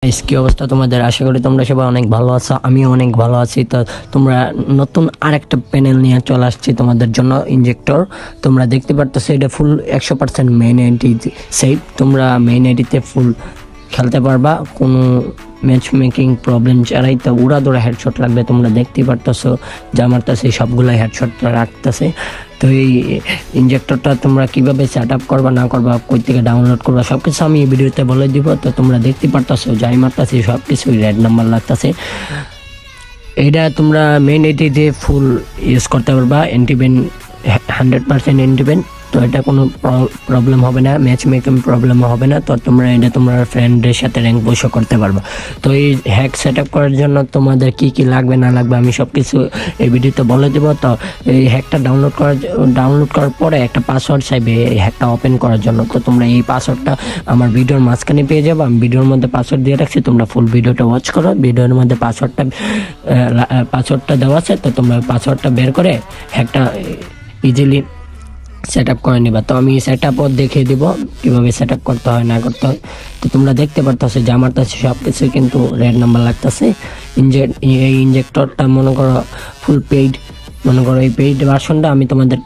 কি অবস্থা তোমাদের? আশা করি তোমরা সবাই অনেক ভালো আছো, আমিও অনেক ভালো আছি। তো তোমরা নতুন আরেকটা প্যানেল নিয়ে চলে আসছি তোমাদের জন্য, ইনজেক্টর। তোমরা দেখতে পারতেছো এটা ফুল 100% মেইন আইডি সেফ। তোমরা মেইন আইডিতে ফুল খেলতে পারবা কোনো ম্যাচ মেকিং প্রবলেম ছাড়াই। তো উড়া দৌড়া হেডশট লাগবে, তোমরা দেখতেই পারতেছো যা মারতেছে সবগুলাই হেডশট রাখতেছে। তো এই ইনজেক্টরটা তোমরা কিভাবে সেট আপ করবা না করবা, কই থেকে ডাউনলোড করবা, সব কিছু আমি এই ভিডিওতে বলে দিব। তো তোমরা দেখতে পারতেছো যাই মারতেছি সব কিছুই রেড নাম্বার লাগতেছে। এটা তোমরা মেইন এটি দিয়ে ফুল ইউজ করতে পারবা, এন্টিবেন 100% এন্টিবেন। তো এটা কোনো প্রবলেম হবে না, ম্যাচ মেকিং প্রবলেম হবে না। তো তোমরা এটা তোমার ফ্রেন্ডের সাথে র্যাঙ্ক বসে করতে পারবা। তো এই হ্যাক সেট আপ করার জন্য তোমাদের কি কি লাগবে না লাগবে আমি সব কিছু এই ভিডিওতে বলে দেবো। তো এই হ্যাকটা ডাউনলোড করার পরে একটা পাসওয়ার্ড চাইবে এই হ্যাকটা ওপেন করার জন্য। তো তোমরা এই পাসওয়ার্ডটা আমার ভিডিওর মাঝখানে পেয়ে যাবো, আমি ভিডিওর মধ্যে পাসওয়ার্ড দিয়ে রাখছি, তোমরা ফুল ভিডিওটা ওয়াচ করো। ভিডিওর মধ্যে পাসওয়ার্ডটা দেওয়া আছে। তো তোমরা পাসওয়ার্ডটা বের করে হ্যাকটা ইজিলি সেট আপ করে নিবা। তো আমি সেট আপও দেখিয়ে দিব কীভাবে সেট আপ করতে হয় না করতে হয়। তো তোমরা দেখতে পারতেছো যে আমার কাছে সব কিছু কিন্তু রেড নাম্বার লাগতেছে। এই ইনজেক্টরটা মনে করো ফুল পেইড, মনে করো এই পেইড ভার্সনটা আমি তোমাদের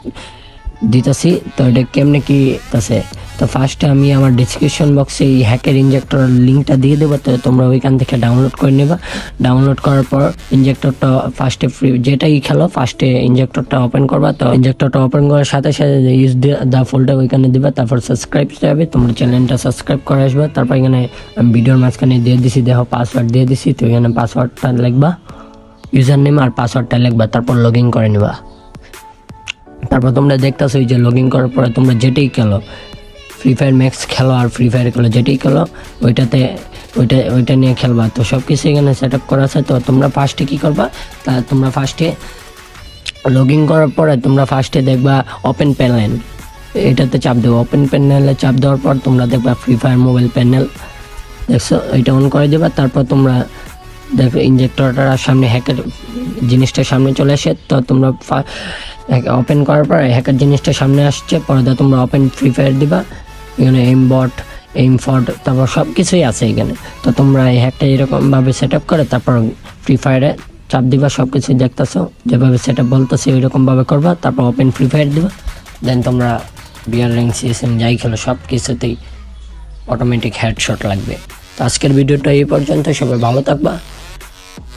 দিতেছি। তো এটা কেমনে কি আছে, তো ফার্স্টে আমি আমার ডিসক্রিপশন বক্সে এই হ্যাকের ইনজেক্টর লিঙ্কটা দিয়ে দেবো। তো তোমরা ওইখান থেকে ডাউনলোড করে নেবা। ডাউনলোড করার পর ইনজেক্টরটা ফার্স্টে ফ্রি যেটাই খেলো ফার্স্টে ইনজেক্টরটা ওপেন করবা। তো ইনজেক্টরটা ওপেন করার সাথে সাথে ইউজ দ্য ফোল্ডার ওইখানে দিবা। তারপর সাবস্ক্রাইব যাবে, তোমরা চ্যানেলটা সাবস্ক্রাইব করে আসবে। তারপর এখানে আমি ভিডিওর মাঝখানে দিয়ে দিছি, দেখো পাসওয়ার্ড দিয়ে দিছি। তো এখানে পাসওয়ার্ডটা লিখবা, ইউজার নেম আর পাসওয়ার্ডটা লিখবা, তারপর লগ ইন করে নিবা। তারপর তোমরা দেখতেছো এই যে লগ ইন করার পরে তোমরা যেটাই খেলো, ফ্রি ফায়ার ম্যাক্স খেলো আর ফ্রি ফায়ার খেলো, যেটাই খেলো ওইটা নিয়ে খেলবা। তো সব কিছু এখানে সেট আপ করা আছে। তো তোমরা ফার্স্টে কী করবা, তা তোমরা ফার্স্টে লগ ইন করার পরে তোমরা ফার্স্টে দেখবা ওপেন প্যানেল, এটাতে চাপ দেবো। ওপেন প্যানেলে চাপ দেওয়ার পর তোমরা দেখবা ফ্রি ফায়ার মোবাইল প্যানেল, দেখছো এটা অন করে দেবা। তারপর তোমরা দেখো ইনজেক্টরটার সামনে হ্যাকের জিনিসটা সামনে চলে আসে। তো তোমরা ওপেন করার পর হ্যাকার জিনিসটা সামনে আসছে, পরে তোমরা ওপেন ফ্রি ফায়ার দিবা। এখানে এইম ফড তারপর সব কিছুই আছে এখানে। তো তোমরা এই হ্যাকটা এরকমভাবে সেট আপ করে তারপর ফ্রি ফায়ারে চাপ দিবা। সব কিছু দেখতেছো যেভাবে সেট আপ বলতেছি ওইরকমভাবে করবা। তারপর ওপেন ফ্রি ফায়ার দিবা। দেন তোমরা বিয়ার র্যাঙ্ক সিএসএম যাই খেলো সব কিছুতেই অটোমেটিক হেডশট লাগবে। তো আজকের ভিডিওটা এই পর্যন্ত, সবাই ভালো থাকবা।